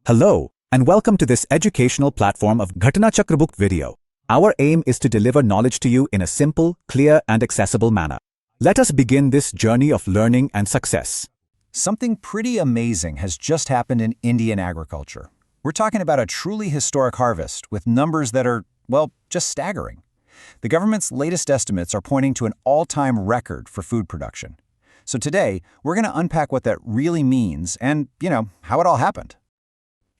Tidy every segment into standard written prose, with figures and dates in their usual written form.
Hello, and welcome to this educational platform of Ghatana Chakra Book video. Our aim is to deliver knowledge to you in a simple, clear, and accessible manner. Let us begin this journey of learning and success. Something pretty amazing has just happened in Indian agriculture. We're talking about a truly historic harvest with numbers that are, well, just staggering. The government's latest estimates are pointing to an all-time record for food production. So today, we're going to unpack what that really means and, how it all happened.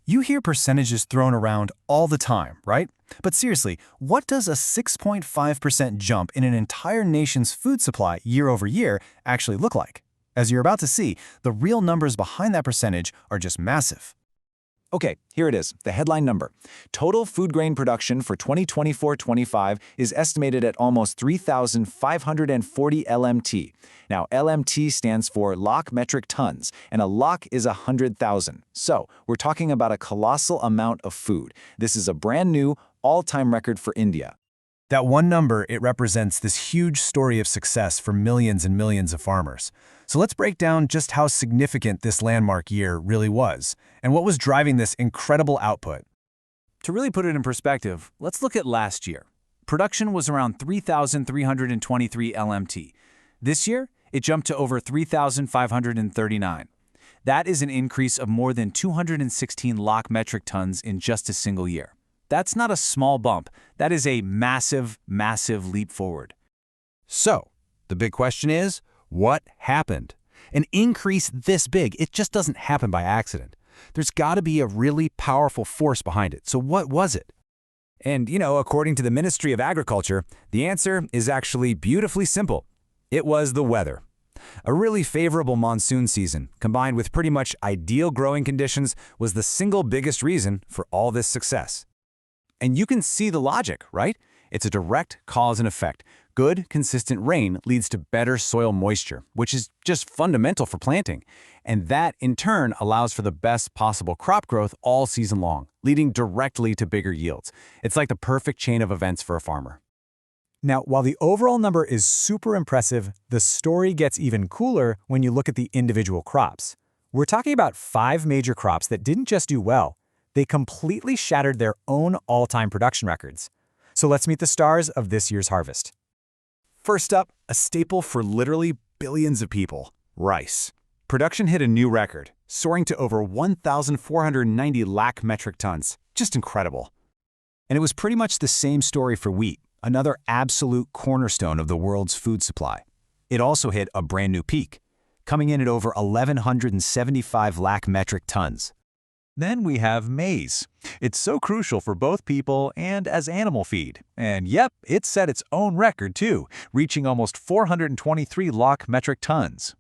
You hear percentages thrown around all the time, right? But seriously, what does a 6.5% jump in an entire nation's food supply year over year actually look like? As you're about to see, the real numbers behind that percentage are just massive. Okay, here it is, the headline number. Total food grain production for 2024-25 is estimated at almost 3,540 LMT. Now, LMT stands for lakh metric tons, and a lakh is 100,000. So, we're talking about a colossal amount of food. This is a brand new, all-time record for India. That one number, it represents this huge story of success for millions and millions of farmers. So let's break down just how significant this landmark year really was, and what was driving this incredible output. To really put it in perspective, let's look at last year. Production was around 3,323 LMT. This year, it jumped to over 3,539. That is an increase of more than 216 lakh metric tons in just a single year. That's not a small bump. That is a massive, massive leap forward. So, the big question is, what happened? An increase this big, it just doesn't happen by accident. There's got to be a really powerful force behind it. So what was it? And, according to the Ministry of Agriculture, the answer is actually beautifully simple. It was the weather. A really favorable monsoon season, combined with pretty much ideal growing conditions, was the single biggest reason for all this success. And you can see the logic, right? It's a direct cause and effect. Good, consistent rain leads to better soil moisture, which is just fundamental for planting. And that, in turn, allows for the best possible crop growth all season long, leading directly to bigger yields. It's like the perfect chain of events for a farmer. Now, while the overall number is super impressive, the story gets even cooler when you look at the individual crops. We're talking about 5 major crops that didn't just do well, they completely shattered their own all-time production records. So let's meet the stars of this year's harvest. First up, a staple for literally billions of people, rice. Production hit a new record, soaring to over 1,490 lakh metric tons. Just incredible. And it was pretty much the same story for wheat, another absolute cornerstone of the world's food supply. It also hit a brand new peak, coming in at over 1,175 lakh metric tons. Then we have maize. It's so crucial for both people and as animal feed. And yep, it set its own record too, reaching almost 423 lakh metric tons.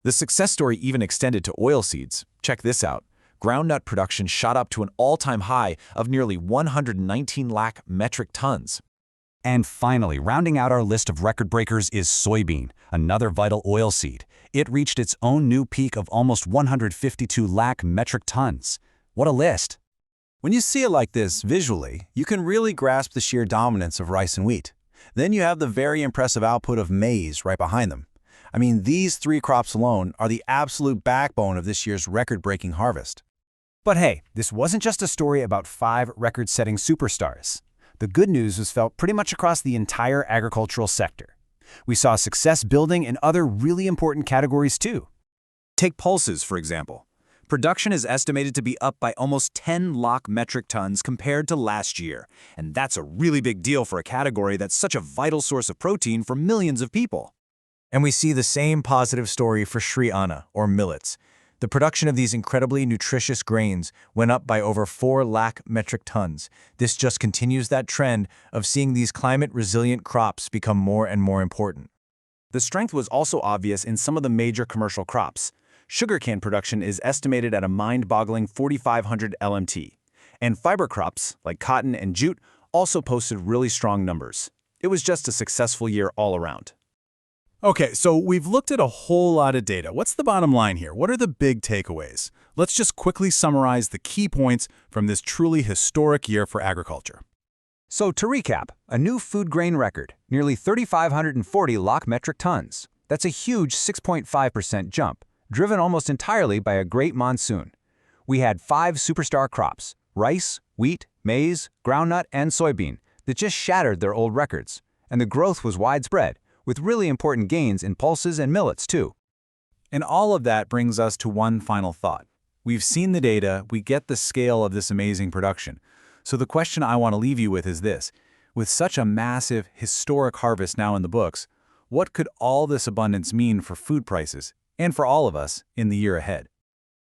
The success story even extended to oilseeds. Check this out. Groundnut production shot up to an all-time high of nearly 119 lakh metric tons. And finally, rounding out our list of record breakers is soybean, another vital oilseed. It reached its own new peak of almost 152 lakh metric tons. What a list! When you see it like this visually, you can really grasp the sheer dominance of rice and wheat. Then you have the very impressive output of maize right behind them. I mean, these 3 crops alone are the absolute backbone of this year's record-breaking harvest. But hey, this wasn't just a story about 5 record-setting superstars. The good news was felt pretty much across the entire agricultural sector. We saw success building in other really important categories too. Take pulses, for example. Production is estimated to be up by almost 10 lakh metric tons compared to last year. And that's a really big deal for a category that's such a vital source of protein for millions of people. And we see the same positive story for Sri Anna, or millets. The production of these incredibly nutritious grains went up by over 4 lakh metric tons. This just continues that trend of seeing these climate-resilient crops become more and more important. The strength was also obvious in some of the major commercial crops. Sugarcane production is estimated at a mind-boggling 4,500 LMT. And fiber crops, like cotton and jute, also posted really strong numbers. It was just a successful year all around. Okay, so we've looked at a whole lot of data. What's the bottom line here? What are the big takeaways? Let's just quickly summarize the key points from this truly historic year for agriculture. So to recap, a new food grain record, nearly 3,540 lakh metric tons. That's a huge 6.5% jump, driven almost entirely by a great monsoon. We had 5 superstar crops: rice, wheat, maize, groundnut, and soybean that just shattered their old records. And the growth was widespread, with really important gains in pulses and millets too. And all of that brings us to one final thought. We've seen the data, we get the scale of this amazing production. So the question I want to leave you with is this. With such a massive, historic harvest now in the books, what could all this abundance mean for food prices, and for all of us, in the year ahead?